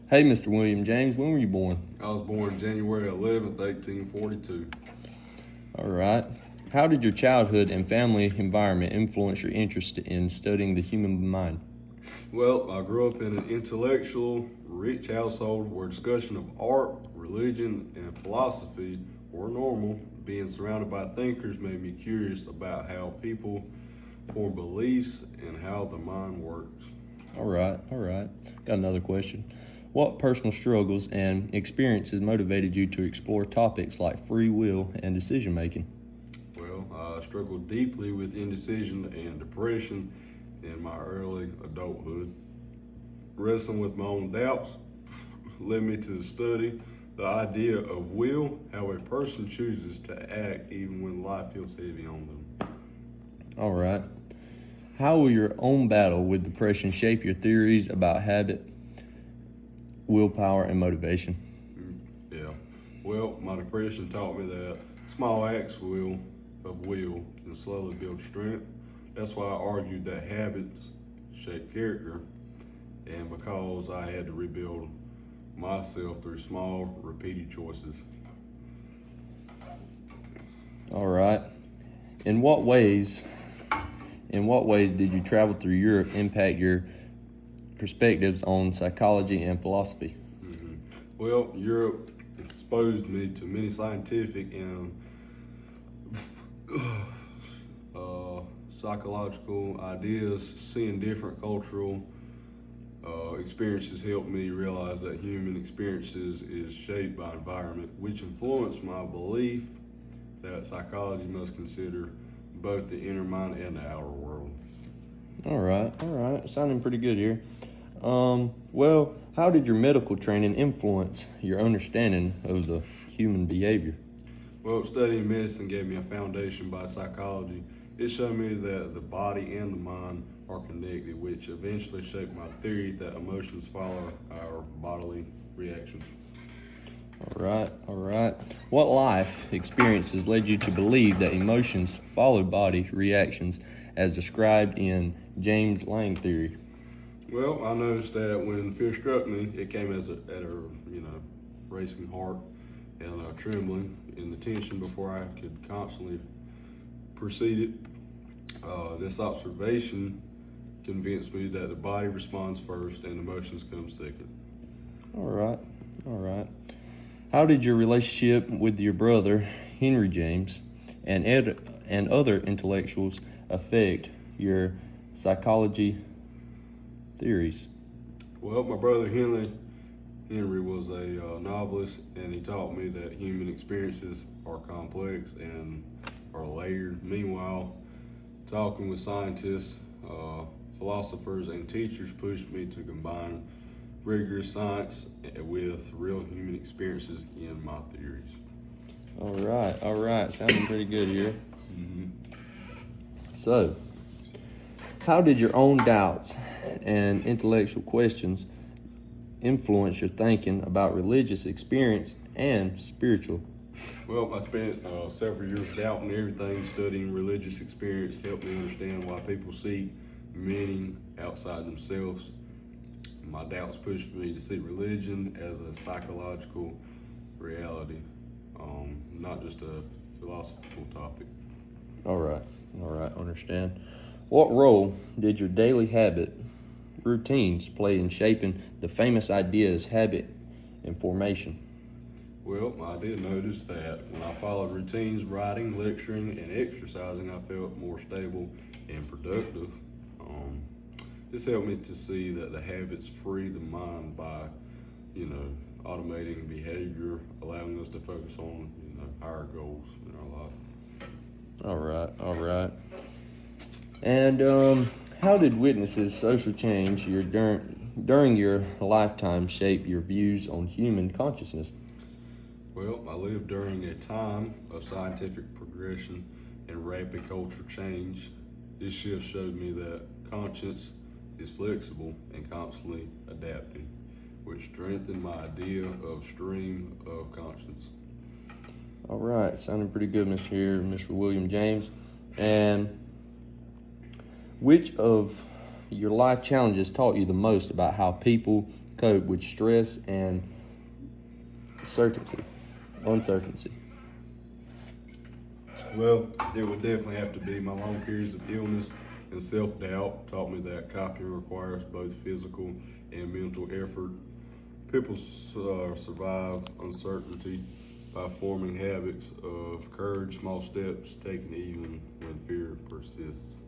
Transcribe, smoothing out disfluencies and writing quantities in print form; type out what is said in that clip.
Hey, Mr. William James, when were you born? I was born January 11th, 1842. All right. How did your childhood and family environment influence your interest in studying the human mind? Well, I grew up in an intellectual, rich household where discussion of art, religion, and philosophy were normal. Being surrounded by thinkers made me curious about how people form beliefs and how the mind works. All right. Got another question. What personal struggles and experiences motivated you to explore topics like free will and decision making? Well, I struggled deeply with indecision and depression in my early adulthood. Wrestling with my own doubts led me to study the idea of will, how a person chooses to act even when life feels heavy on them. All right. How will your own battle with depression shape your theories about habit, willpower, and motivation? Yeah. Well, my depression taught me that small acts of will can slowly build strength. That's why I argued that habits shape character, and because I had to rebuild myself through small, repeated choices. All right. In what ways did you travel through Europe impact your perspectives on psychology and philosophy? Well, Europe exposed me to many scientific and psychological ideas. Seeing different cultural experiences helped me realize that human experiences is shaped by environment, which influenced my belief that psychology must consider both the inner mind and the outer world. All right. Sounding pretty good here. Well, how did your medical training influence your understanding of the human behavior? Well, studying medicine gave me a foundation by psychology. It showed me that the body and the mind are connected, which eventually shaped my theory that emotions follow our bodily reactions. All right. What life experiences led you to believe that emotions follow body reactions as described in James Lange theory? Well, I noticed that when fear struck me, it came at a racing heart and trembling in the tension before I could constantly perceive it. This observation convinced me that the body responds first and emotions come second. All right. How did your relationship with your brother, Henry James, and other intellectuals affect your psychology theories? Well, my brother Henry was a novelist, and he taught me that human experiences are complex and are layered. Meanwhile, talking with scientists, philosophers, and teachers pushed me to combine rigorous science with real human experiences in my theories. All right. Sounding pretty good here. So, how did your own doubts and intellectual questions influence your thinking about religious experience and spiritual? Well, I spent several years doubting everything. Studying religious experience helped me understand why people seek meaning outside themselves. My doubts pushed me to see religion as a psychological reality, not just a philosophical topic. All right, understand. What role did your daily habit routines play in shaping the famous ideas habit and formation? Well, I did notice that when I followed routines, writing, lecturing, and exercising, I felt more stable and productive. This helped me to see that the habits free the mind by, automating behavior, allowing us to focus on, higher goals in our life. All right. And how did witnesses social change during your lifetime shape your views on human consciousness? Well, I lived during a time of scientific progression and rapid cultural change. This shift showed me that conscience is flexible and constantly adapting, which strengthened my idea of stream of conscience. All right, sounding pretty good, Mr. William James. And which of your life challenges taught you the most about how people cope with stress and uncertainty? Well, it would definitely have to be my long periods of illness and self-doubt taught me that coping requires both physical and mental effort. People survive uncertainty by forming habits of courage, small steps taken even when fear persists.